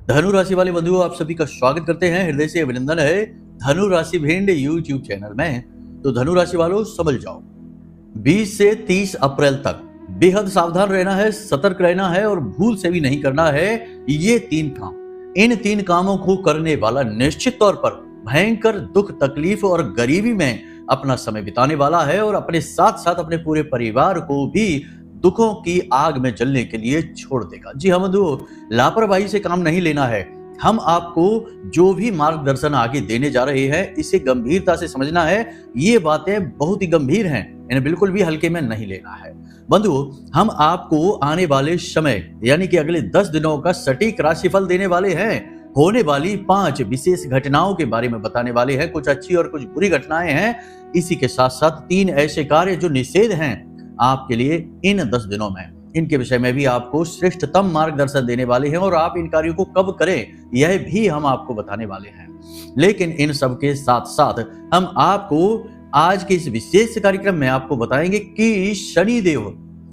धनु राशि वाले बंधुओं, आप सभी का स्वागत करते हैं। हृदय से अभिनंदन है धनु राशि भिंड यूट्यूब चैनल में। तो धनु राशि वालों समझ जाओ, 20 से 30 अप्रैल तक बेहद सावधान रहना है, सतर्क रहना है और भूल से भी नहीं करना है ये 3 काम। इन 3 कामों को करने वाला निश्चित तौर पर भयंकर दुख, तकलीफ और गरीबी में अपना समय बिताने वाला है और अपने साथ साथ अपने पूरे परिवार को भी दुखों की आग में जलने के लिए छोड़ देगा। जी हाँ बंधुओं, लापरवाही से काम नहीं लेना है। हम आपको जो भी मार्गदर्शन आगे देने जा रहे हैं इसे गंभीरता से समझना है। ये बातें बहुत ही गंभीर हैं, इन्हें बिल्कुल भी हल्के में नहीं लेना है। बंधुओं, हम आपको आने वाले समय यानी कि अगले 10 दिनों का सटीक राशिफल देने वाले हैं। होने वाली 5 विशेष घटनाओं के बारे में बताने वाले हैं। कुछ अच्छी और कुछ बुरी घटनाएं हैं। इसी के साथ साथ 3 ऐसे कार्य जो निषेध हैं आपके लिए इन 10 दिनों में, इनके विषय में भी आपको श्रेष्ठतम मार्गदर्शन देने वाले हैं और आप इन कार्यों को कब करें यह भी हम आपको बताने वाले हैं। लेकिन इन सब के साथ साथ हम आपको आज के इस विशेष कार्यक्रम में आपको बताएंगे कि शनिदेव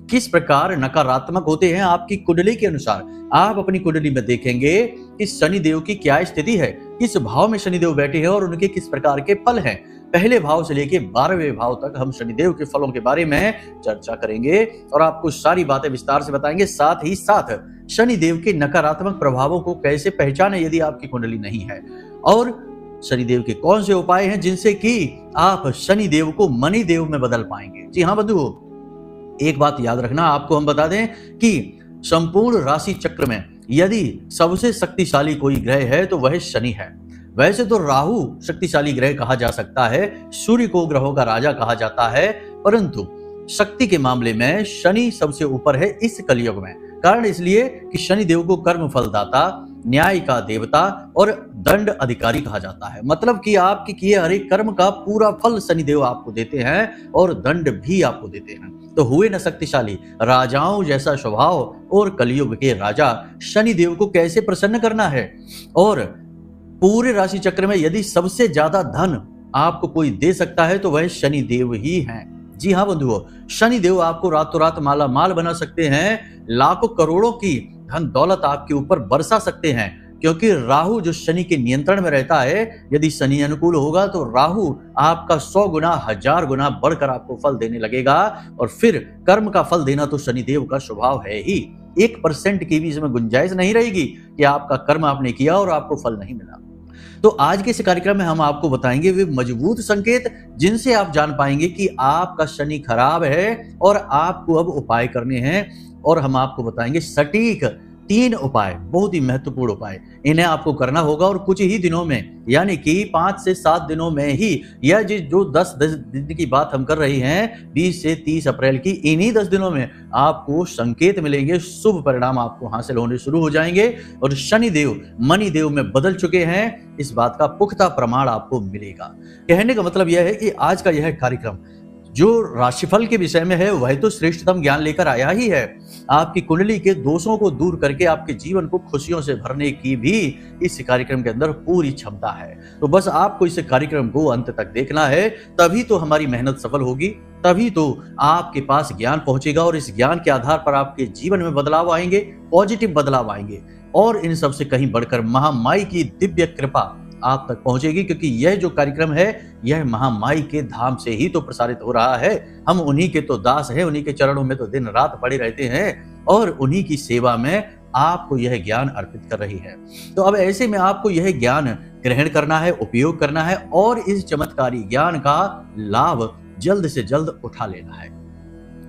किस प्रकार नकारात्मक होते हैं आपकी कुंडली के अनुसार। आप अपनी कुंडली में देखेंगे कि शनिदेव की क्या स्थिति है, किस भाव में शनिदेव बैठे हैं और उनके किस प्रकार के फल हैं। पहले भाव से लेकर 12वें भाव तक हम शनिदेव के फलों के बारे में चर्चा करेंगे और आपको सारी बातें विस्तार से बताएंगे। साथ ही साथ शनिदेव के नकारात्मक प्रभावों को कैसे पहचाने यदि आपकी कुंडली नहीं है, और शनिदेव के कौन से उपाय हैं जिनसे कि आप शनिदेव को मणिदेव में बदल पाएंगे। जी हाँ बंधुओं, एक बात याद रखना, आपको हम बता दें कि संपूर्ण राशि चक्र में यदि सबसे शक्तिशाली कोई ग्रह है तो वह शनि है। वैसे तो राहु शक्तिशाली ग्रह कहा जा सकता है, सूर्य को ग्रहों का राजा कहा जाता है, परंतु शक्ति के मामले में शनि सबसे ऊपर है इस कलयुग में। कारण इसलिए कि शनि देव को कर्म फलदाता, न्याय का देवता और दंड अधिकारी कहा जाता है। मतलब कि आपके किए हर एक कर्म का पूरा फल शनिदेव आपको देते हैं और दंड भी आपको देते हैं। तो हुए न शक्तिशाली, राजाओं जैसा स्वभाव और कलयुग के राजा शनिदेव को कैसे प्रसन्न करना है। और पूरे राशि चक्र में यदि सबसे ज्यादा धन आपको कोई दे सकता है तो वह शनिदेव ही हैं। जी हाँ बंधुओं, शनिदेव आपको रातों रात माला माल बना सकते हैं, लाखों करोड़ों की धन दौलत आपके ऊपर बरसा सकते हैं। क्योंकि राहु जो शनि के नियंत्रण में रहता है, यदि शनि अनुकूल होगा तो राहु आपका 100 गुना 1000 गुना बढ़कर आपको फल देने लगेगा। और फिर कर्म का फल देना तो शनिदेव का स्वभाव है ही। 1% की भी इसमें गुंजाइश नहीं रहेगी कि आपका कर्म आपने किया और आपको फल नहीं मिला। तो आज के इस कार्यक्रम में हम आपको बताएंगे वे मजबूत संकेत जिनसे आप जान पाएंगे कि आपका शनि खराब है और आपको अब उपाय करने हैं। और हम आपको बताएंगे सटीक 3 उपाय, बहुत ही महत्वपूर्ण उपाय। इन्हें आपको करना होगा और कुछ ही दिनों में, यानी कि 5 से 7 दिनों में ही, यह जो 10 दिन की बात हम कर रहे हैं 20 से 30 अप्रैल की, इन्हीं 10 दिनों में आपको संकेत मिलेंगे, शुभ परिणाम आपको हासिल होने शुरू हो जाएंगे और शनिदेव मणिदेव में बदल चुके हैं, इस बात का पुख्ता प्रमाण आपको मिलेगा। कहने का मतलब यह है कि आज का यह कार्यक्रम जो राशिफल के विषय में है वह तो श्रेष्ठतम ज्ञान लेकर आया ही है। आपकी कुंडली के दोषों को दूर करके आपके जीवन को खुशियों से भरने की भी इस कार्यक्रम के अंदर पूरी क्षमता है। तो बस आपको इस कार्यक्रम को अंत तक देखना है, तभी तो हमारी मेहनत सफल होगी, तभी तो आपके पास ज्ञान पहुंचेगा और इस ज्ञान के आधार पर आपके जीवन में बदलाव आएंगे, पॉजिटिव बदलाव आएंगे। और इन सबसे कहीं बढ़कर महामाई की दिव्य कृपा आप तक पहुंचेगी, क्योंकि यह जो कार्यक्रम है यह महामाई के धाम से ही तो प्रसारित हो रहा है। हम उन्हीं के तो दास हैं, उन्हीं के चरणों में तो दिन रात पड़े रहते हैं और उन्हीं की सेवा में आपको यह ज्ञान अर्पित कर रही है। तो अब ऐसे में आपको यह ज्ञान ग्रहण करना है, उपयोग करना है और इस चमत्कारी ज्ञान का लाभ जल्द से जल्द उठा लेना है।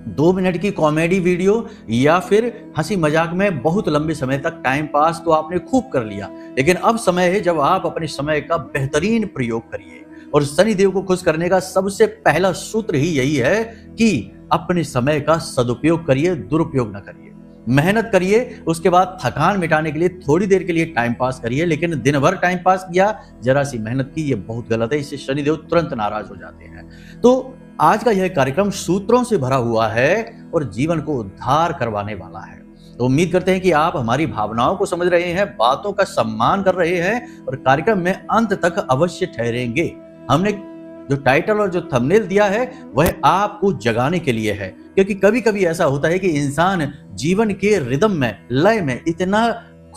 2 मिनट की कॉमेडी वीडियो या फिर हंसी मजाक में बहुत लंबे समय तक टाइम पास तो आपने खूब कर लिया, लेकिन अब समय है जब आप अपने समय का बेहतरीन प्रयोग करिए। और शनिदेव को खुश करने का सबसे पहला सूत्र ही यही है कि अपने समय का सदुपयोग करिए, दुरुपयोग न करिए। मेहनत करिए, उसके बाद थकान मिटाने के लिए थोड़ी देर के लिए टाइम पास करिए, लेकिन दिन भर टाइम पास किया, जरा सी मेहनत की, ये बहुत गलत है। इससे शनिदेव तुरंत नाराज हो जाते हैं। तो आज का यह कार्यक्रम सूत्रों से भरा हुआ है और जीवन को उद्धार करवाने वाला है। तो उम्मीद करते हैं कि आप हमारी भावनाओं को समझ रहे हैं, बातों का सम्मान कर रहे हैं और कार्यक्रम में अंत तक अवश्य ठहरेंगे। हमने जो टाइटल और जो थंबनेल दिया है वह आपको जगाने के लिए है, क्योंकि कभी कभी ऐसा होता है कि इंसान जीवन के रिदम में, लय में इतना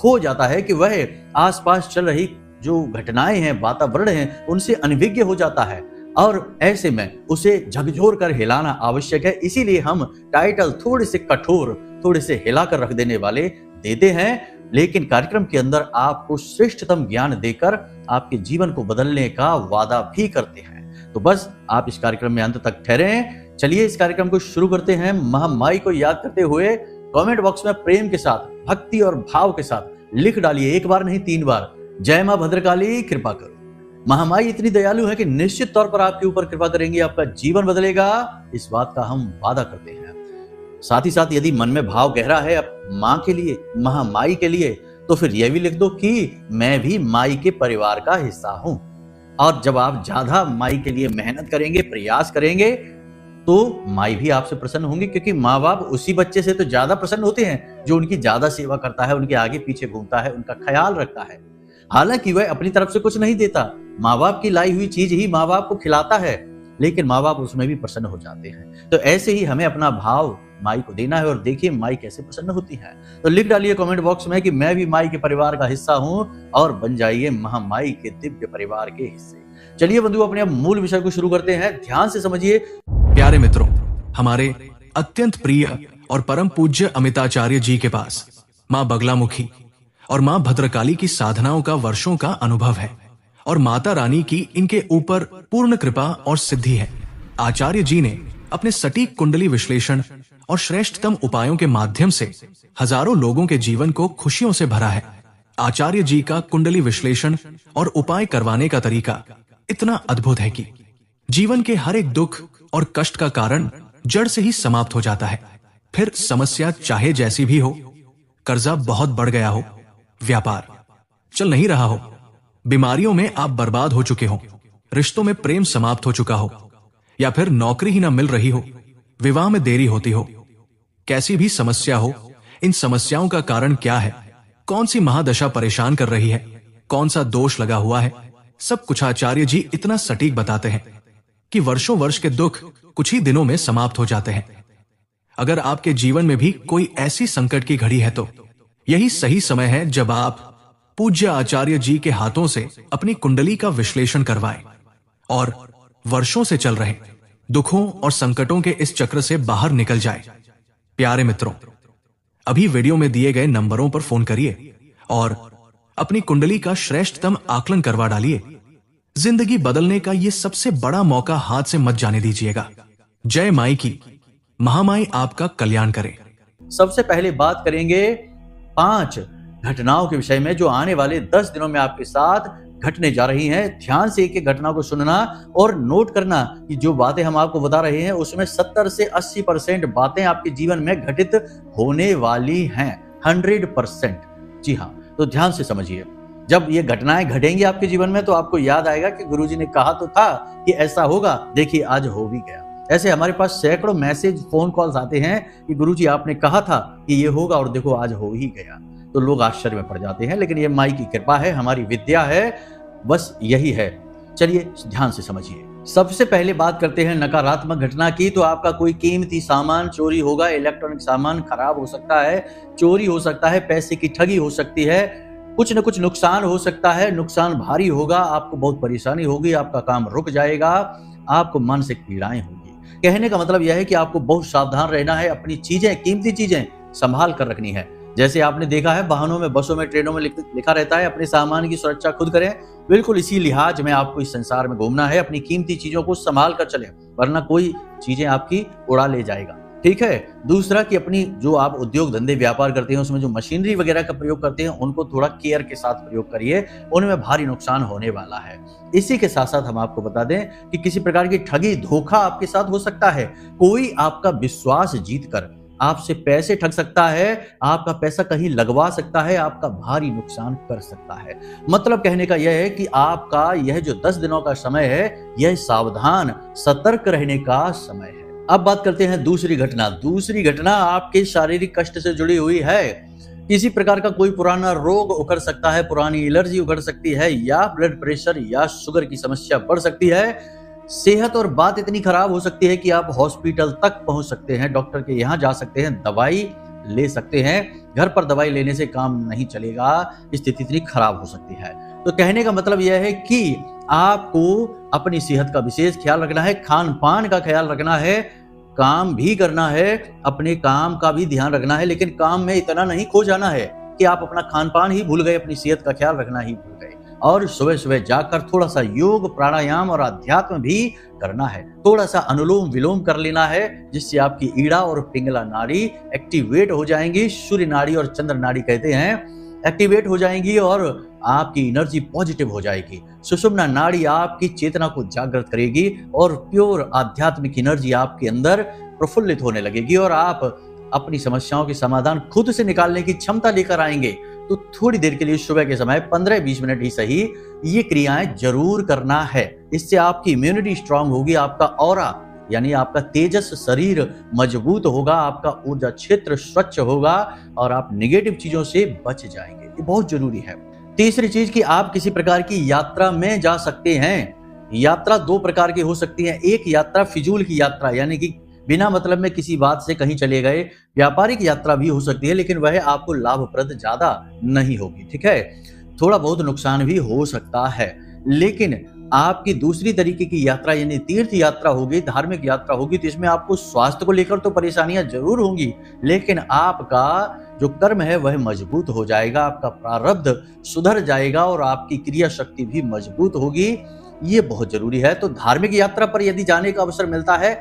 खो जाता है कि वह आसपास चल रही जो घटनाएं हैं, वातावरण है, उनसे अनभिज्ञ हो जाता है और ऐसे में उसे झकझोर कर हिलाना आवश्यक है। इसीलिए हम टाइटल थोड़े से कठोर, थोड़े से हिलाकर रख देने वाले देते हैं, लेकिन कार्यक्रम के अंदर आपको श्रेष्ठतम ज्ञान देकर आपके जीवन को बदलने का वादा भी करते हैं। तो बस आप इस कार्यक्रम में अंत तक ठहरे। चलिए इस कार्यक्रम को शुरू करते हैं। महामाई को याद करते हुए कमेंट बॉक्स में प्रेम के साथ, भक्ति और भाव के साथ लिख डालिए, एक बार नहीं 3 बार, जय मां भद्रकाली कृपा करो। महामाई इतनी दयालु है कि निश्चित तौर पर आपके ऊपर कृपा करेंगी, आपका जीवन बदलेगा, इस बात का हम वादा करते हैं। साथ ही साथ यदि मन में भाव गहरा है मां के लिए, महामाई के लिए, तो फिर यह भी लिख दो कि मैं भी माई के परिवार का हिस्सा हूं। और जब आप ज्यादा माई के लिए मेहनत करेंगे, प्रयास करेंगे, तो माई भी आपसे प्रसन्न होंगी, क्योंकि माँ बाप उसी बच्चे से तो ज्यादा प्रसन्न होते हैं जो उनकी ज्यादा सेवा करता है, उनके आगे पीछे घूमता है, उनका ख्याल रखता है। हालांकि वह अपनी तरफ से कुछ नहीं देता, माँ बाप की लाई हुई चीज ही माँ बाप को खिलाता है, लेकिन माँ बाप उसमें भी प्रसन्न हो जाते हैं। तो ऐसे ही हमें अपना भाव माई को देना है और देखिए माई कैसे प्रसन्न होती है। तो लिख डालिए कमेंट बॉक्स में कि मैं भी माई के परिवार का हिस्सा हूं और बन जाइए महामाई के दिव्य परिवार के हिस्से। चलिए बंधु, अपने अब मूल विषय को शुरू करते हैं। ध्यान से समझिए। प्यारे मित्रों, हमारे अत्यंत प्रिय और परम पूज्य अमिताचार्य जी के पास माँ बगलामुखी और माँ भद्रकाली की साधनाओं का वर्षों का अनुभव है और माता रानी की इनके ऊपर पूर्ण कृपा और सिद्धि है। आचार्य जी ने अपने सटीक कुंडली विश्लेषण और श्रेष्ठतम उपायों के माध्यम से हजारों लोगों के जीवन को खुशियों से भरा है। आचार्य जी का कुंडली विश्लेषण और उपाय करवाने का तरीका इतना अद्भुत है कि जीवन के हर एक दुख और कष्ट का कारण जड़ से ही समाप्त हो जाता है। फिर समस्या चाहे जैसी भी हो, कर्जा बहुत बढ़ गया हो, व्यापार चल नहीं रहा हो, बीमारियों में आप बर्बाद हो चुके हो, रिश्तों में प्रेम समाप्त हो चुका हो, या फिर नौकरी ही ना मिल रही हो, विवाह में देरी होती हो, कैसी भी समस्या हो, इन समस्याओं का कारण क्या है, कौन सी महादशा परेशान कर रही है, कौन सा दोष लगा हुआ है, सब कुछ आचार्य जी इतना सटीक बताते हैं कि वर्षों वर्ष के दुख कुछ ही दिनों में समाप्त हो जाते हैं। अगर आपके जीवन में भी कोई ऐसी संकट की घड़ी है तो यही सही समय है जब आप पूज्य आचार्य जी के हाथों से अपनी कुंडली का विश्लेषण करवाएं और वर्षों से चल रहे दुखों और संकटों के इस चक्र से बाहर निकल जाए। प्यारे मित्रों, अभी वीडियो में दिए गए नंबरों पर फोन करिए और अपनी कुंडली का श्रेष्ठतम आकलन करवा डालिए। जिंदगी बदलने का ये सबसे बड़ा मौका हाथ से मत जाने दीजिएगा। जय माई की, महामाई आपका कल्याण करे। सबसे पहले बात करेंगे 5 घटनाओं के विषय में जो आने वाले 10 दिनों में आपके साथ घटने जा रही हैं। ध्यान से एक एक घटना को सुनना और नोट करना कि जो बातें हम आपको बता रहे हैं उसमें 70 से 80% बातें आपके जीवन में घटित होने वाली हैं। 100%। जी हाँ, तो ध्यान से समझिए। जब ये घटनाएं घटेंगी आपके जीवन में तो आपको याद आएगा कि गुरुजी ने कहा तो था कि ऐसा होगा, देखिए आज हो भी गया। ऐसे हमारे पास सैकड़ों मैसेज, फोन कॉल्स आते हैं कि गुरुजी आपने कहा था कि ये होगा और देखो आज हो ही गया। तो लोग आश्चर्य में पड़ जाते हैं, लेकिन ये माई की कृपा है, हमारी विद्या है, बस यही है। चलिए ध्यान से समझिए। सबसे पहले बात करते हैं नकारात्मक घटना की। तो आपका कोई कीमती सामान चोरी होगा, इलेक्ट्रॉनिक सामान खराब हो सकता है, चोरी हो सकता है, पैसे की ठगी हो सकती है, कुछ न कुछ नुकसान हो सकता है, नुकसान भारी होगा, आपको बहुत परेशानी होगी, आपका काम रुक जाएगा, आपको मानसिक पीड़ाएं होगी। कहने का मतलब यह है कि आपको बहुत सावधान रहना है, अपनी चीजें, कीमती चीजें संभाल कर रखनी है। जैसे आपने देखा है वाहनों में, बसों में, ट्रेनों में लिखा रहता है अपने सामान की सुरक्षा खुद करें। बिल्कुल इसी लिहाज में आपको इस संसार में घूमना है, अपनी कीमती चीजों को संभाल कर चलें, वरना कोई चीजें आपकी उड़ा ले जाएगा। ठीक है। दूसरा कि अपनी जो आप उद्योग धंधे व्यापार करते हैं उसमें जो मशीनरी वगैरह का प्रयोग करते हैं उनको थोड़ा केयर के साथ प्रयोग करिए, उनमें भारी नुकसान होने वाला है। इसी के साथ साथ हम आपको बता दें कि किसी प्रकार की ठगी, धोखा आपके साथ हो सकता है। कोई आपका विश्वास जीतकर आपसे पैसे ठग सकता है, आपका पैसा कहीं लगवा सकता है, आपका भारी नुकसान कर सकता है। मतलब कहने का यह है कि आपका यह जो 10 दिनों का समय है, यह सावधान, सतर्क रहने का समय है। अब बात करते हैं दूसरी घटना। दूसरी घटना आपके शारीरिक कष्ट से जुड़ी हुई है। किसी प्रकार का कोई पुराना रोग उखड़ सकता है, पुरानी एलर्जी उखड़ सकती है, या ब्लड प्रेशर या शुगर की समस्या बढ़ सकती है। सेहत और बात इतनी खराब हो सकती है कि आप हॉस्पिटल तक पहुंच सकते हैं, डॉक्टर के यहां जा सकते हैं, दवाई ले सकते हैं। घर पर दवाई लेने से काम नहीं चलेगा, स्थिति इतनी खराब हो सकती है। तो कहने का मतलब यह है कि आपको अपनी सेहत का विशेष ख्याल रखना है, खान पान का ख्याल रखना है, काम भी करना है, अपने काम का भी ध्यान रखना है, लेकिन काम में इतना नहीं खो जाना है कि आप अपना खान पान ही भूल गए, अपनी सेहत का ख्याल रखना ही भूल गए। और सुबह सुबह जाकर थोड़ा सा योग, प्राणायाम और अध्यात्म भी करना है। थोड़ा सा अनुलोम विलोम कर लेना है, जिससे आपकी ईड़ा और पिंगला नाड़ी एक्टिवेट हो जाएंगी। सूर्य नाड़ी और चंद्र नाड़ी कहते हैं, एक्टिवेट हो जाएंगी और आपकी एनर्जी पॉजिटिव हो जाएगी। सुषुम्ना नाड़ी आपकी चेतना को जागृत करेगी और प्योर आध्यात्मिक एनर्जी आपके अंदर प्रफुल्लित होने लगेगी और आप अपनी समस्याओं के समाधान खुद से निकालने की क्षमता लेकर आएंगे। तो थोड़ी देर के लिए सुबह के समय 15-20 मिनट ही सही ये क्रियाएं जरूर करना है। इससे आपकी इम्यूनिटी स्ट्रांग होगी, आपका ऑरा यानी आपका तेजस शरीर मजबूत होगा, आपका ऊर्जा क्षेत्र स्वच्छ होगा और आप नेगेटिव चीजों से बच जाएंगे। ये बहुत जरूरी है। तीसरी चीज कि आप किसी प्रकार की यात्रा में जा सकते हैं। यात्रा दो प्रकार की हो सकती है। एक यात्रा फिजूल की यात्रा, यानी कि बिना मतलब में किसी बात से कहीं चले गए। व्यापारिक यात्रा भी हो सकती है, लेकिन वह आपको लाभप्रद ज्यादा नहीं होगी। ठीक है, थोड़ा बहुत नुकसान भी हो सकता है। लेकिन आपकी दूसरी तरीके की यात्रा यानी तीर्थ यात्रा होगी, धार्मिक यात्रा होगी, तो इसमें आपको स्वास्थ्य को लेकर तो परेशानियां जरूर होंगी, लेकिन आपका जो कर्म है वह मजबूत हो जाएगा, आपका प्रारब्ध सुधर जाएगा और आपकी क्रिया शक्ति भी मजबूत होगी। ये बहुत जरूरी है। तो धार्मिक यात्रा पर यदि जाने का अवसर मिलता है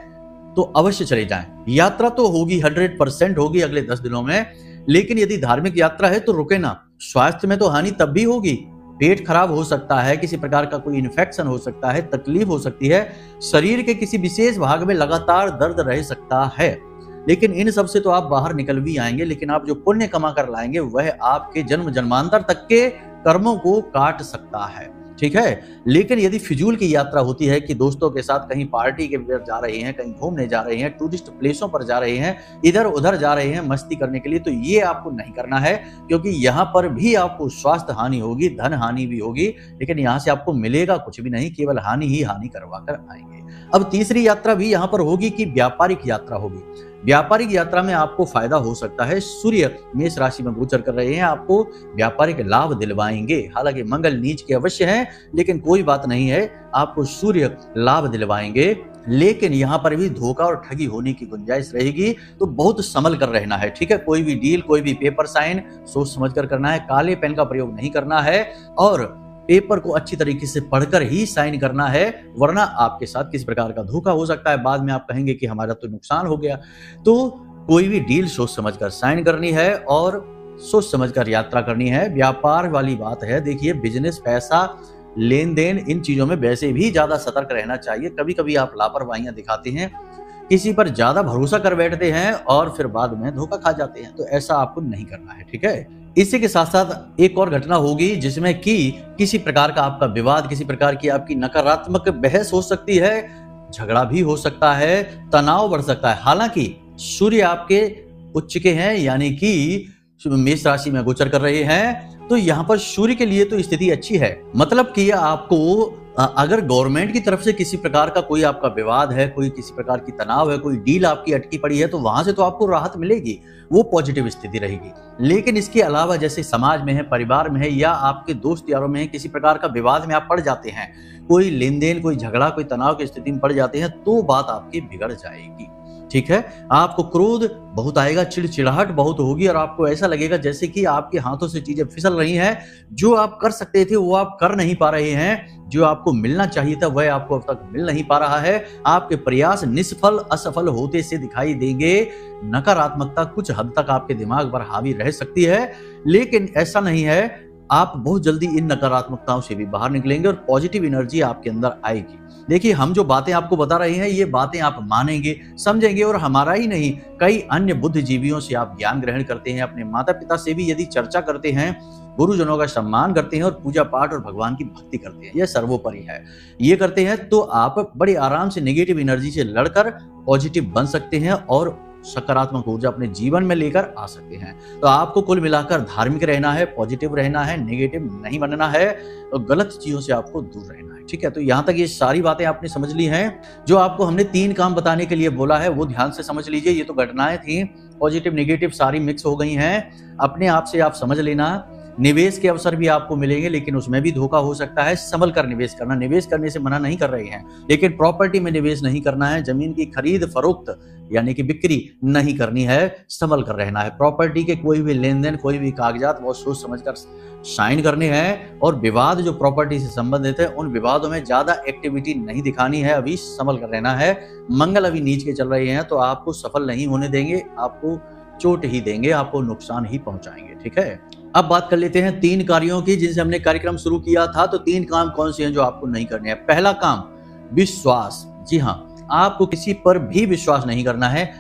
तो अवश्य चले जाएं। यात्रा तो होगी, 100% होगी अगले 10 दिनों में, लेकिन यदि धार्मिक यात्रा है तो रुके ना। स्वास्थ्य में तो हानि तब भी होगी, पेट खराब हो सकता है, किसी प्रकार का कोई इन्फेक्शन हो सकता है, तकलीफ हो सकती है, शरीर के किसी विशेष भाग में लगातार दर्द रह सकता है, लेकिन इन सब से तो आप बाहर निकल भी आएंगे। लेकिन आप जो पुण्य कमा कर लाएंगे वह आपके जन्म जन्मांतर तक के कर्मों को काट सकता है। ठीक है, लेकिन यदि फिजूल की यात्रा होती है कि दोस्तों के साथ कहीं पार्टी के लिए जा रहे हैं, कहीं घूमने जा रहे हैं, टूरिस्ट प्लेसों पर जा रहे हैं, इधर उधर जा रहे हैं मस्ती करने के लिए, तो ये आपको नहीं करना है, क्योंकि यहाँ पर भी आपको स्वास्थ्य हानि होगी, धन हानि भी होगी, लेकिन यहाँ से आपको मिलेगा कुछ भी नहीं, केवल हानि ही हानि करवा कर आएंगे। अब तीसरी यात्रा भी यहाँ पर होगी कि व्यापारिक यात्रा होगी। व्यापारिक यात्रा में आपको फायदा हो सकता है। सूर्य मेष राशि में गोचर कर रहे हैं, आपको व्यापारिक लाभ दिलवाएंगे। हालांकि मंगल नीच के अवश्य हैं, लेकिन कोई बात नहीं है, आपको सूर्य लाभ दिलवाएंगे। लेकिन यहाँ पर भी धोखा और ठगी होने की गुंजाइश रहेगी, तो बहुत संभल कर रहना है। ठीक है, कोई भी डील, कोई भी पेपर साइन सोच समझ कर करना है। काले पेन का प्रयोग नहीं करना है और पेपर को अच्छी तरीके से पढ़कर ही साइन करना है, वरना आपके साथ किसी प्रकार का धोखा हो सकता है। बाद में आप कहेंगे कि हमारा तो नुकसान हो गया। तो कोई भी डील सोच समझकर साइन करनी है और सोच समझकर यात्रा करनी है। व्यापार वाली बात है, देखिए बिजनेस, पैसा, लेन देन, इन चीजों में वैसे भी ज्यादा सतर्क रहना चाहिए। कभी कभी आप लापरवाहियां दिखाते हैं, किसी पर ज्यादा भरोसा कर बैठते हैं और फिर बाद में धोखा खा जाते हैं, तो ऐसा आपको नहीं करना है। ठीक है, इसी के साथ साथ एक और घटना होगी जिसमें कि किसी प्रकार का आपका विवाद, किसी प्रकार की आपकी नकारात्मक बहस हो सकती है, झगड़ा भी हो सकता है, तनाव बढ़ सकता है। हालांकि सूर्य आपके उच्च के हैं, यानी कि मेष राशि में गोचर कर रहे हैं, तो यहाँ पर सूर्य के लिए तो स्थिति अच्छी है। मतलब कि आपको अगर गवर्नमेंट की तरफ से किसी प्रकार का कोई आपका विवाद है, कोई किसी प्रकार की तनाव है, कोई डील आपकी अटकी पड़ी है, तो वहां से तो आपको राहत मिलेगी, वो पॉजिटिव स्थिति रहेगी। लेकिन इसके अलावा जैसे समाज में है, परिवार में है, या आपके दोस्त यारों में है, किसी प्रकार का विवाद में आप पड़ जाते हैं, कोई लेन देन, कोई झगड़ा, कोई तनाव की स्थिति में पड़ जाते हैं, तो बात आपकी बिगड़ जाएगी। ठीक है, आपको क्रोध बहुत आएगा, चिड़चिड़ाहट बहुत होगी और आपको ऐसा लगेगा जैसे कि आपके हाथों से चीजें फिसल रही हैं। जो आप कर सकते थे वो आप कर नहीं पा रहे हैं, जो आपको मिलना चाहिए था वह आपको अब तक मिल नहीं पा रहा है। आपके प्रयास निष्फल, असफल होते से दिखाई देंगे। नकारात्मकता कुछ हद तक आपके दिमाग पर हावी रह सकती है, लेकिन ऐसा नहीं है, आप बहुत जल्दी इन नकारात्मकताओं से भी बाहर निकलेंगे और पॉजिटिव एनर्जी आपके अंदर आएगी। देखिए, हम जो बातें आपको बता रहे हैं, ये बातें आप मानेंगे, समझेंगे, और हमारा ही नहीं, कई अन्य बुद्धिजीवियों से आप ज्ञान ग्रहण करते हैं, अपने माता पिता से भी यदि चर्चा करते हैं, गुरुजनों का सम्मान करते हैं और पूजा पाठ और भगवान की भक्ति करते हैं, यह सर्वोपरि है। ये करते हैं तो आप बड़े आराम से नेगेटिव एनर्जी से लड़कर पॉजिटिव बन सकते हैं और सकारात्मक ऊर्जा अपने जीवन में लेकर आ सकते हैं। तो आपको कुल मिलाकर धार्मिक रहना है, पॉजिटिव रहना है, नेगेटिव नहीं बनना है और गलत चीजों से आपको दूर रहना है। ठीक है, तो यहाँ तक ये सारी बातें आपने समझ ली हैं। जो आपको हमने 3 काम बताने के लिए बोला है वो ध्यान से समझ लीजिए। ये तो घटनाएं थी, पॉजिटिव नेगेटिव सारी मिक्स हो गई हैं। अपने आप से आप समझ लेना। निवेश के अवसर भी आपको मिलेंगे, लेकिन उसमें भी धोखा हो सकता है। संभल कर निवेश करना, निवेश करने से मना नहीं कर रहे हैं, लेकिन प्रॉपर्टी में निवेश नहीं करना है। जमीन की खरीद फरोख्त यानी कि बिक्री नहीं करनी है, संभल कर रहना है। प्रॉपर्टी के कोई भी लेन देन, कोई भी कागजात बहुत सोच समझकर साइन करने हैं। और विवाद जो प्रॉपर्टी से संबंधित है, उन विवादों में ज्यादा एक्टिविटी नहीं दिखानी है, अभी संभल कर रहना है। मंगल अभी नीच के चल रहे हैं, तो आपको सफल नहीं होने देंगे, आपको चोट ही देंगे, आपको नुकसान ही पहुंचाएंगे। ठीक है, अब बात कर लेते हैं 3 कार्यों की जिनसे हमने कार्यक्रम शुरू किया था। तो 3 काम कौन से हैं जो आपको नहीं करने हैं? पहला काम, विश्वास। जी हाँ, आपको किसी पर भी विश्वास नहीं करना है।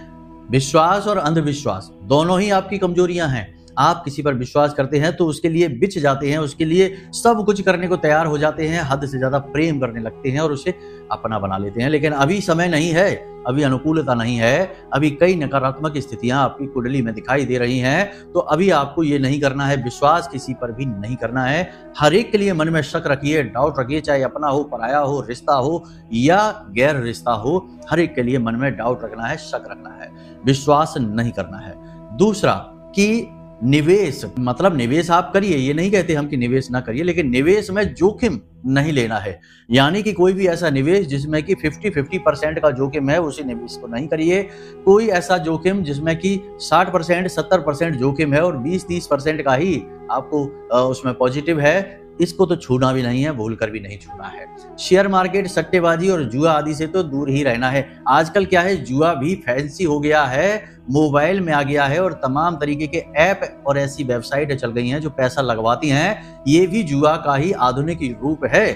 विश्वास और अंधविश्वास दोनों ही आपकी कमजोरियां हैं। आप किसी पर विश्वास करते हैं तो उसके लिए बिछ जाते हैं, उसके लिए सब कुछ करने को तैयार हो जाते हैं, हद से ज्यादा प्रेम करने लगते हैं और उसे अपना बना लेते हैं। लेकिन अभी समय नहीं है, अभी अनुकूलता नहीं है, अभी कई नकारात्मक स्थितियां आपकी कुंडली में दिखाई दे रही हैं। तो अभी आपको ये नहीं करना है, विश्वास किसी पर भी नहीं करना है। हर एक के लिए मन में शक रखिए, डाउट रखिए, चाहे अपना हो, पराया हो, रिश्ता हो या गैर रिश्ता हो, हर एक के लिए मन में डाउट रखना है, शक रखना है, विश्वास नहीं करना है। दूसरा कि निवेश, मतलब निवेश आप करिए, ये नहीं कहते हम कि निवेश ना करिए, लेकिन निवेश में जोखिम नहीं लेना है। यानी कि कोई भी ऐसा निवेश जिसमें कि 50-50% का जोखिम है, उसी निवेश को नहीं करिए। कोई ऐसा जोखिम जिसमें कि 60% 70% जोखिम है और 20-30% का ही आपको उसमें पॉजिटिव है, इसको तो छूना भी नहीं है, भूल कर भी नहीं छूना है। शेयर मार्केट, सट्टेबाजी और जुआ आदि से तो दूर ही रहना है। आजकल क्या है, जुआ भी फैंसी हो गया है, मोबाइल में आ गया है और तमाम तरीके के ऐप और ऐसी वेबसाइट चल गई हैं जो पैसा लगवाती हैं। ये भी जुआ का ही आधुनिक रूप है।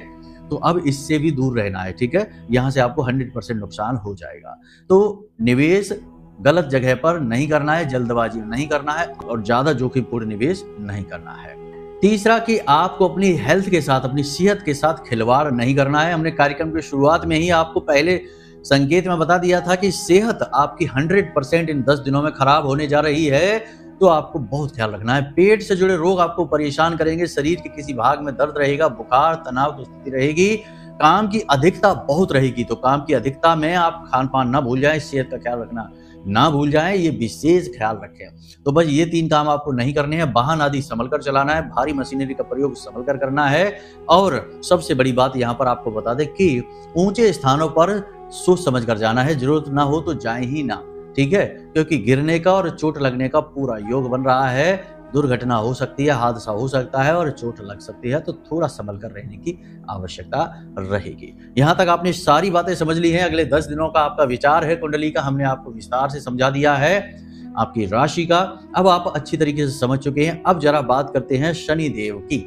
तो अब इससे भी दूर रहना है। ठीक है, यहाँ से आपको 100% नुकसान हो जाएगा। तो निवेश गलत जगह पर नहीं करना है, जल्दबाजी में नहीं करना है और ज्यादा जोखिमपूर्ण निवेश नहीं करना है। तीसरा कि आपको अपनी हेल्थ के साथ, अपनी सेहत के साथ खिलवाड़ नहीं करना है। हमने कार्यक्रम की शुरुआत में ही आपको पहले संकेत में बता दिया था कि सेहत आपकी 100% इन 10 दिनों में खराब होने जा रही है। तो आपको बहुत ख्याल रखना है। पेट से जुड़े रोग आपको परेशान करेंगे, शरीर के किसी भाग में दर्द रहेगा, बुखार, तनाव की स्थिति रहेगी, काम की अधिकता बहुत रहेगी। तो काम की अधिकता में आप खान पान ना भूल जाएं, सेहत का ख्याल रखना ना भूल जाएं, ये विशेष ख्याल रखें। तो बस ये 3 काम आपको नहीं करने हैं। वाहन आदि संभल कर चलाना है, भारी मशीनरी का प्रयोग संभल कर करना है। और सबसे बड़ी बात यहाँ पर आपको बता दें कि ऊंचे स्थानों पर सोच समझ कर जाना है, जरूरत ना हो तो जाए ही ना। ठीक है, क्योंकि गिरने का और चोट लगने का पूरा योग बन रहा है। दुर्घटना हो सकती है, हादसा हो सकता है और चोट लग सकती है, तो थोड़ा संभल कर रहने की आवश्यकता रहेगी। यहाँ तक आपने सारी बातें समझ ली हैं। अगले 10 दिनों का आपका विचार है कुंडली का, हमने आपको विस्तार से समझा दिया है, आपकी राशि का अब आप अच्छी तरीके से समझ चुके हैं। अब जरा बात करते हैं शनिदेव की,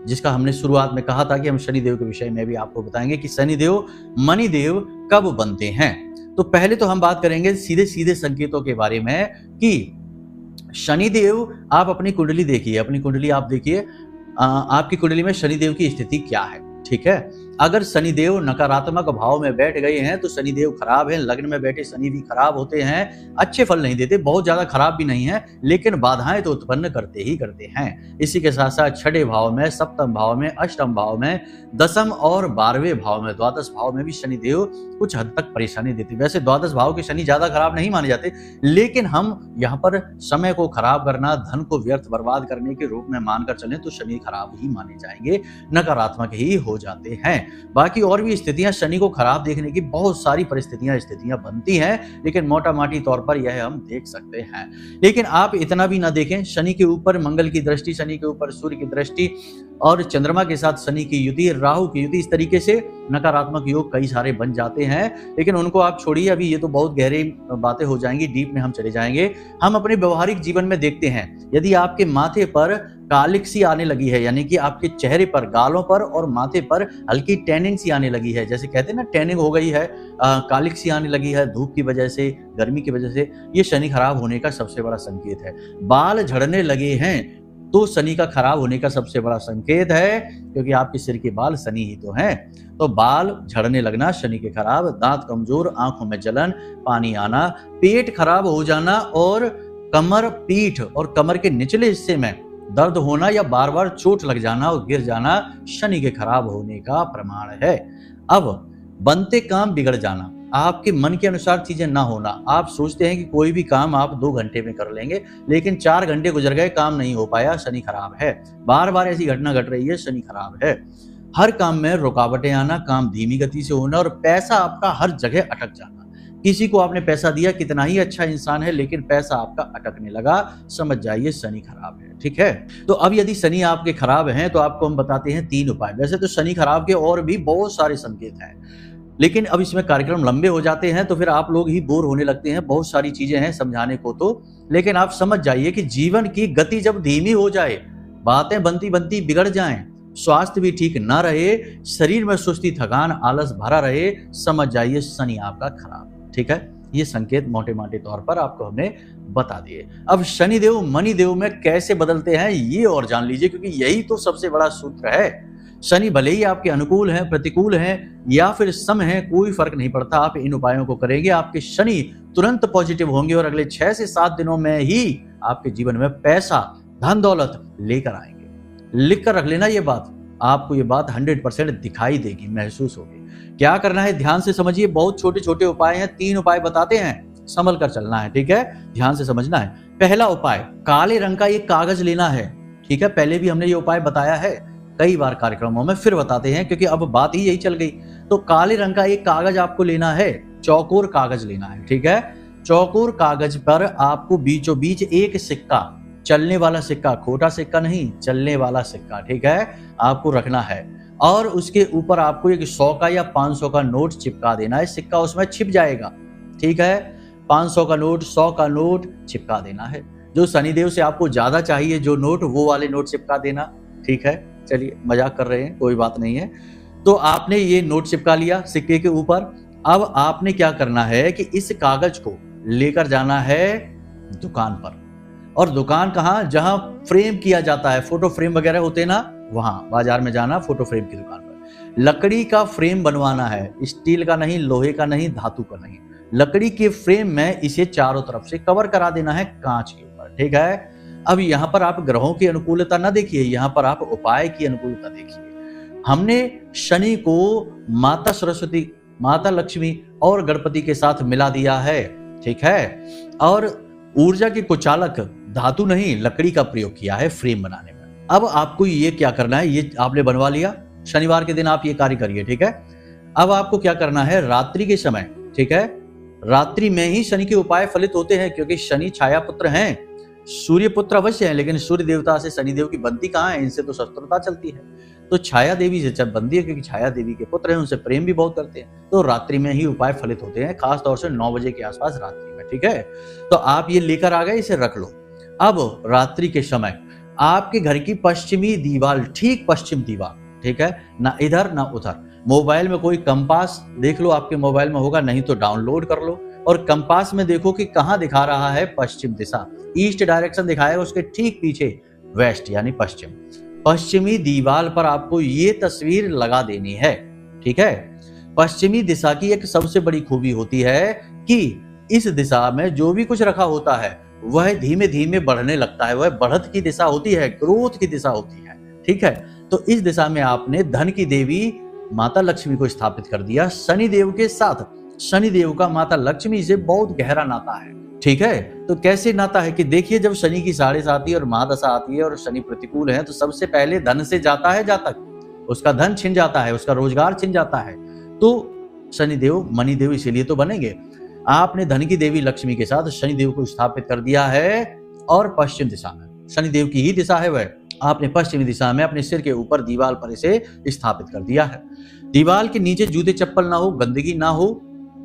जिसका हमने शुरुआत में कहा था कि हम शनिदेव के विषय में भी आपको बताएंगे कि शनिदेव मणिदेव कब बनते हैं। तो पहले तो हम बात करेंगे सीधे सीधे संकेतों के बारे में कि शनिदेव, आप अपनी कुंडली देखिए, अपनी कुंडली आप देखिए, आपकी कुंडली में शनिदेव की स्थिति क्या है। ठीक है, अगर शनिदेव नकारात्मक भाव में बैठ गए हैं तो शनिदेव खराब है। लग्न में बैठे शनि भी खराब होते हैं, अच्छे फल नहीं देते, बहुत ज्यादा खराब भी नहीं है, लेकिन बाधाएं तो उत्पन्न करते ही करते हैं। इसी के साथ साथ 6ठे भाव में, सप्तम भाव में, अष्टम भाव में, दसम और 12वें भाव में, द्वादश भाव में भी शनिदेव कुछ हद तक परेशानी देते। वैसे द्वादश भाव के शनि ज्यादा खराब नहीं माने जाते, लेकिन हम यहाँ पर समय को खराब करना, धन को व्यर्थ बर्बाद करने के रूप में मानकर चलें तो शनि खराब ही माने जाएंगे, नकारात्मक ही हो जाते हैं। बाकी और भी स्थितियां शनि को खराब देखने की बहुत सारी स्थितियां बनती हैं, लेकिन मोटा माटी तौर पर यह हम देख सकते हैं। लेकिन आप इतना भी ना देखें, शनि के ऊपर मंगल की दृष्टि, शनि के ऊपर सूर्य की दृष्टि और चंद्रमा के साथ शनि की युति, राहु की युति, इस तरीके से नकारात्मक योग कई सारे बन जाते हैं। लेकिन उनको आप छोड़िए, अभी ये तो बहुत गहरी बातें हो जाएंगी, डीप में हम चले जाएंगे। हम अपने व्यवहारिक जीवन में देखते हैं, यदि आपके माथे पर कालिक सी आने लगी है, यानी कि आपके चेहरे पर, गालों पर और माथे पर हल्की टैनिंग सी आने लगी है, जैसे कहते हैं ना टैनिंग हो गई है, कालिक सी आने लगी है धूप की वजह से, गर्मी की वजह से, ये शनि खराब होने का सबसे बड़ा संकेत है। बाल झड़ने लगे हैं, तो शनि का खराब होने का सबसे बड़ा संकेत है, क्योंकि आपके सिर के बाल शनि ही तो हैं। तो बाल झड़ने लगना शनि के खराब, दांत कमजोर, आंखों में जलन, पानी आना, पेट खराब हो जाना और कमर, पीठ और कमर के निचले हिस्से में दर्द होना या बार बार चोट लग जाना और गिर जाना शनि के खराब होने का प्रमाण है। अब बनते काम बिगड़ जाना, आपके मन के अनुसार चीजें ना होना। आप सोचते हैं कि कोई भी काम आप 2 घंटे में कर लेंगे, लेकिन 4 घंटे गुजर गए, काम नहीं हो पाया, शनि खराब है। बार बार ऐसी घटना घट रही है, शनि खराब है। हर काम में रुकावटें आना, काम धीमी गति से होना और पैसा आपका हर जगह अटक जाना। किसी को आपने पैसा दिया, कितना ही अच्छा इंसान है, लेकिन पैसा आपका अटकने लगा, समझ जाइए शनि खराब है। ठीक है, तो अब यदि शनि आपके खराब हैं तो आपको हम बताते हैं 3 उपाय। वैसे तो शनि खराब के और भी बहुत सारे संकेत हैं, लेकिन अब इसमें कार्यक्रम लंबे हो जाते हैं तो फिर आप लोग ही बोर होने लगते हैं। बहुत सारी चीजें हैं समझाने को तो, लेकिन आप समझ जाइए कि जीवन की गति जब धीमी हो जाए, बातें बनती बनती बिगड़ जाएं, स्वास्थ्य भी ठीक ना रहे, शरीर में सुस्ती, थकान, आलस भरा रहे, समझ जाइए शनि आपका खराब। ठीक है, ये संकेत मोटे मोटे तौर पर आपको हमने बता दिए। अब शनिदेव मणिदेव में कैसे बदलते हैं ये और जान लीजिए, क्योंकि यही तो सबसे बड़ा सूत्र है। शनि भले ही आपके अनुकूल हैं, प्रतिकूल हैं या फिर सम हैं, कोई फर्क नहीं पड़ता। आप इन उपायों को करेंगे, आपके शनि तुरंत पॉजिटिव होंगे और अगले 6 से 7 दिनों में ही आपके जीवन में पैसा, धन दौलत लेकर आएंगे। लिख कर रख लेना ये बात, आपको ये बात 100% दिखाई देगी, महसूस होगी। क्या करना है ध्यान से समझिए, बहुत छोटे छोटे उपाय हैं, 3 उपाय बताते हैं, संभल कर चलना है। ठीक है, ध्यान से समझना है। पहला उपाय, काले रंग का एक कागज लेना है। ठीक है, पहले भी हमने ये उपाय बताया है कई बार कार्यक्रमों में, फिर बताते हैं क्योंकि अब बात ही यही चल गई। तो काले रंग का एक कागज आपको लेना है, चौकोर कागज लेना है। ठीक है, चौकोर कागज पर आपको बीचों बीच एक सिक्का, चलने वाला सिक्का, खोटा सिक्का नहीं, चलने वाला सिक्का, ठीक है, आपको रखना है। और उसके ऊपर आपको एक 100 का या 500 का नोट चिपका देना है, सिक्का उसमें छिप जाएगा। ठीक है, 500 का नोट, 100 का नोट चिपका देना है। जो शनिदेव से आपको ज्यादा चाहिए जो नोट, वो वाले नोट चिपका देना। ठीक है, चलिए मजाक कर रहे हैं, कोई बात नहीं है। तो आपने ये नोट चिपका लिया सिक्के के ऊपर। अब आपने क्या करना है कि इस कागज को लेकर जाना है दुकान पर। और दुकान कहाँ, जहां फ्रेम किया जाता है, फोटो फ्रेम वगैरह होते हैं ना, वहां बाजार में जाना, फोटो फ्रेम की दुकान पर। लकड़ी का फ्रेम बनवाना है, स्टील का नहीं, लोहे का नहीं, धातु का नहीं, लकड़ी के फ्रेम में इसे चारों तरफ से कवर करा देना है कांच के ऊपर। ठीक है, अब यहाँ पर आप ग्रहों की अनुकूलता ना देखिए, यहाँ पर आप उपाय की अनुकूलता देखिए। हमने शनि को माता सरस्वती, माता लक्ष्मी और गणपति के साथ मिला दिया है। ठीक है, और ऊर्जा के कुचालक धातु नहीं लकड़ी का प्रयोग किया है फ्रेम बनाने में। अब आपको ये क्या करना है, ये आपने बनवा लिया, शनिवार के दिन आप ये कार्य करिए। ठीक है, अब आपको क्या करना है, रात्रि के समय, ठीक है, रात्रि में ही शनि के उपाय फलित होते हैं, क्योंकि शनि छाया पुत्र हैं, सूर्य पुत्र अवश्य है, लेकिन सूर्य देवता से शनिदेव की बनती कहाँ है, इनसे तो शत्रुता चलती है। तो छाया देवी से बनती है, क्योंकि छाया देवी के पुत्र हैं, उनसे प्रेम भी बहुत करते हैं। तो रात्रि में ही उपाय फलित होते हैं, खास तौर से 9 बजे के आसपास रात्रि में। ठीक है, तो आप ये लेकर आ गए, इसे रख लो। अब रात्रि के समय आपके घर की पश्चिमी दीवार, ठीक पश्चिम दीवार, ठीक है, ना इधर ना उधर। मोबाइल में कोई कंपास देख लो, आपके मोबाइल में होगा, नहीं तो डाउनलोड कर लो और कंपास में देखो कि कहां दिखा रहा है पश्चिम दिशा, ईस्ट डायरेक्शन दिखाएगा, उसके ठीक पीछे वेस्ट यानी पश्चिम। पश्चिमी दीवार पर आपको ये तस्वीर लगा देनी है। ठीक है, पश्चिमी दिशा की एक सबसे बड़ी खूबी होती है कि इस दिशा में जो भी कुछ रखा होता है वह धीमे धीमे बढ़ने लगता है, वह बढ़त की दिशा होती है, ग्रोथ की दिशा होती है। ठीक है, तो इस दिशा में आपने धन की देवी माता लक्ष्मी को स्थापित कर दिया। शनिदेव के साथ, शनिदेव का माता लक्ष्मी से बहुत गहरा नाता है। ठीक है, तो कैसे नाता है कि देखिए, जब शनि की 7.5 आती है और महादशा आती है और शनि प्रतिकूल है, तो सबसे पहले धन से जाता है जातक, उसका धन छिन जाता है, उसका रोजगार छिन जाता है। तो शनिदेव मणिदेव इसीलिए तो बनेंगे। आपने धन की देवी लक्ष्मी के साथ शनिदेव को स्थापित कर दिया है और पश्चिम दिशा में, शनिदेव की ही दिशा है वह, आपने पश्चिमी दिशा में अपने सिर के ऊपर दीवार पर इसे स्थापित कर दिया है। दीवार के नीचे जूते चप्पल ना हो, गंदगी ना हो।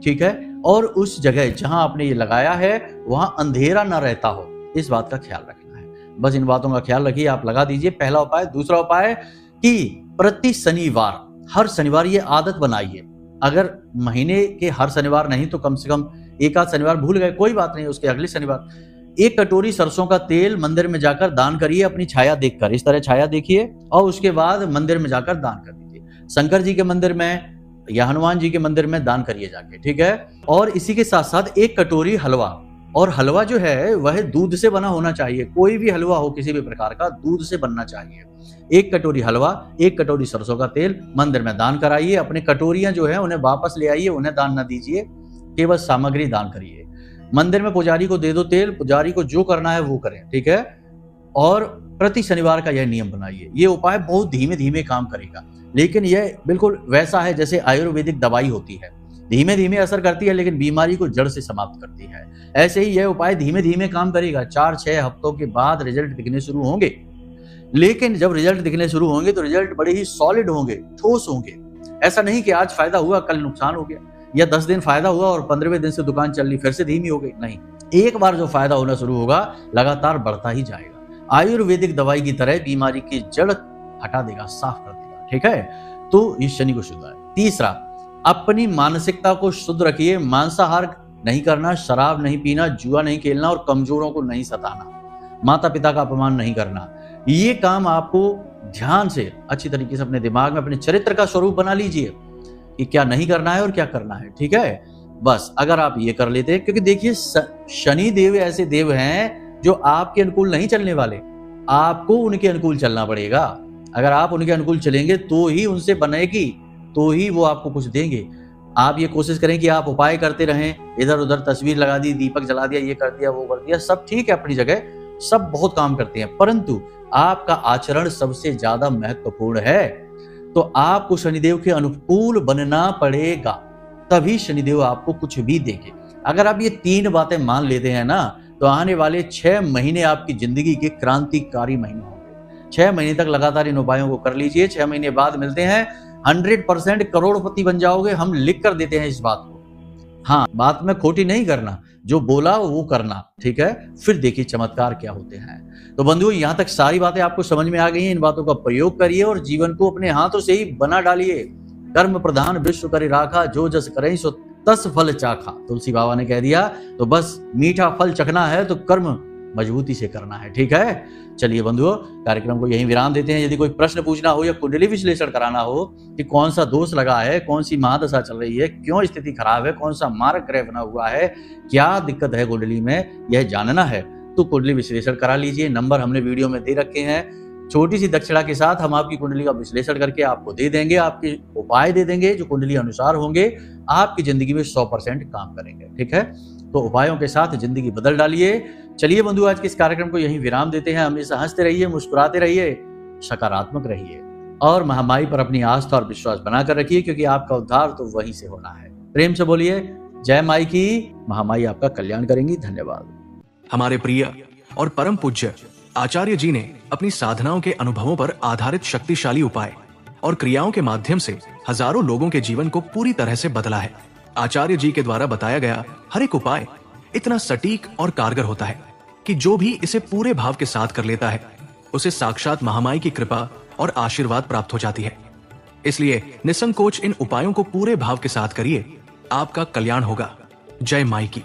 ठीक है, और उस जगह जहां आपने ये लगाया है वहां अंधेरा ना रहता हो, इस बात का ख्याल रखना है। बस इन बातों का ख्याल रखिए, आप लगा दीजिए। पहला उपाय। दूसरा उपाय कि प्रति शनिवार, हर शनिवार ये आदत बनाइए। अगर महीने के हर शनिवार नहीं तो कम से कम एक आध शनिवार भूल गए, कोई बात नहीं, उसके अगले शनिवार 1 कटोरी सरसों का तेल मंदिर में जाकर दान करिए, अपनी छाया देखकर। इस तरह छाया देखिए और उसके बाद मंदिर में जाकर दान कर दीजिए। शंकर जी के मंदिर में या हनुमान जी के मंदिर में दान करिए जाके, ठीक है। और इसी के साथ साथ 1 कटोरी हलवा, और हलवा जो है वह दूध से बना होना चाहिए। कोई भी हलवा हो किसी भी प्रकार का, दूध से बनना चाहिए। 1 कटोरी हलवा, 1 कटोरी सरसों का तेल मंदिर में दान कराइए। अपने कटोरियां जो है उन्हें वापस ले आइए, उन्हें दान न दीजिए, केवल सामग्री दान करिए। मंदिर में पुजारी को दे दो तेल, पुजारी को जो करना है वो करें, ठीक है। और प्रति शनिवार का यह नियम बनाइए। ये उपाय बहुत धीमे धीमे काम करेगा, लेकिन यह बिल्कुल वैसा है जैसे आयुर्वेदिक दवाई होती है, धीमे धीमे असर करती है लेकिन बीमारी को जड़ से समाप्त करती है। ऐसे ही यह उपाय धीमे धीमे काम करेगा। 4-6 हफ्तों के बाद रिजल्ट दिखने शुरू होंगे, लेकिन जब रिजल्ट दिखने शुरू होंगे तो रिजल्ट बड़े ही सॉलिड होंगे, ठोस होंगे। ऐसा नहीं कि आज फायदा हुआ कल नुकसान हो गया, या 10 दिन फायदा हुआ और 15वें दिन से दुकान चल रही फिर से धीमी हो गई। नहीं, एक बार जो फायदा होना शुरू होगा लगातार बढ़ता ही जाएगा। आयुर्वेदिक दवाई की तरह बीमारी की जड़ हटा देगा, साफ कर देगा, ठीक है। तो इस शनि को शुद्ध है। तीसरा, अपनी मानसिकता को शुद्ध रखिए। मांसाहार नहीं करना, शराब नहीं पीना, जुआ नहीं खेलना और कमजोरों को नहीं सताना, माता पिता का अपमान नहीं करना। ये काम आपको ध्यान से अच्छी तरीके से अपने दिमाग में अपने चरित्र का स्वरूप बना लीजिए कि क्या नहीं करना है और क्या करना है, ठीक है। बस अगर आप ये कर लेते हैं, क्योंकि देखिए शनि देव ऐसे देव हैं जो आपके अनुकूल नहीं चलने वाले, आपको उनके अनुकूल चलना पड़ेगा। अगर आप उनके अनुकूल चलेंगे तो ही उनसे बनेगी, तो ही वो आपको कुछ देंगे। आप ये कोशिश करें कि आप उपाय करते रहें, इधर उधर तस्वीर लगा दी, दीपक जला दिया, ये कर दिया, वो कर दिया, सब ठीक है अपनी जगह, सब बहुत काम करते हैं, परंतु आपका आचरण सबसे ज्यादा महत्वपूर्ण है। तो आपको शनिदेव के अनुकूल बनना पड़ेगा, तभी शनिदेव आपको कुछ भी देंगे। अगर आप ये 3 बातें मान लेते हैं ना, तो आने वाले 6 महीने आपकी जिंदगी के क्रांतिकारी महीने होंगे। 6 महीने तक लगातार इन उपायों को कर लीजिए। 6 महीने बाद मिलते हैं, 100% करोड़पति बन जाओगे। हम लिख कर देते हैं इस बात को। हाँ, बात में खोटी नहीं करना, जो बोला वो करना, ठीक है। फिर देखिए चमत्कार क्या होते हैं। तो बंधुओं, यहां तक सारी बातें आपको समझ में आ गई हैं। इन बातों का प्रयोग करिए और जीवन को अपने हाथों से ही बना डालिए। कर्म प्रधान विश्व करे राखा, जो जस करे सो तस फल चाखा, तुलसी बाबा ने कह दिया। तो बस मीठा फल चखना है तो कर्म मजबूती से करना है, ठीक है। चलिए बंधुओं, कार्यक्रम को यहीं विराम देते हैं। यदि कोई प्रश्न पूछना हो या कुंडली विश्लेषण कराना हो कि कौन सा दोष लगा है, कौन सी महादशा चल रही है, क्यों स्थिति खराब है, कौन सा मार्ग ग्रह बना हुआ है, क्या दिक्कत है कुंडली में, यह जानना है तो कुंडली विश्लेषण करा लीजिए। नंबर हमने वीडियो में दे रखे हैं। छोटी सी दक्षिणा के साथ हम आपकी कुंडली का विश्लेषण करके आपको दे देंगे, आपके उपाय दे देंगे जो कुंडली अनुसार होंगे, आपकी जिंदगी में 100% काम करेंगे, ठीक है। तो उपायों के साथ जिंदगी बदल डालिए। चलिए बंधु, आज के इस कार्यक्रम को यहीं विराम देते हैं। हमेशा हंसते रहिए, मुस्कुराते रहिए, सकारात्मक रहिए और महामाई पर अपनी आस्था और विश्वास बनाकर रखिए, क्योंकि आपका उद्धार तो वहीं से होना है। प्रेम से बोलिए जय माई की। महामाई आपका कल्याण करेंगी। धन्यवाद। हमारे प्रिय और परम पूज्य आचार्य जी ने अपनी साधनाओं के अनुभवों पर आधारित शक्तिशाली उपाय और क्रियाओं के माध्यम से हजारों लोगों के जीवन को पूरी तरह से बदला है। आचार्य जी के द्वारा बताया गया हर एक उपाय इतना सटीक और कारगर होता है कि जो भी इसे पूरे भाव के साथ कर लेता है, उसे साक्षात महामाई की कृपा और आशीर्वाद प्राप्त हो जाती है। इसलिए निसंकोच इन उपायों को पूरे भाव के साथ करिए, आपका कल्याण होगा। जय माई की।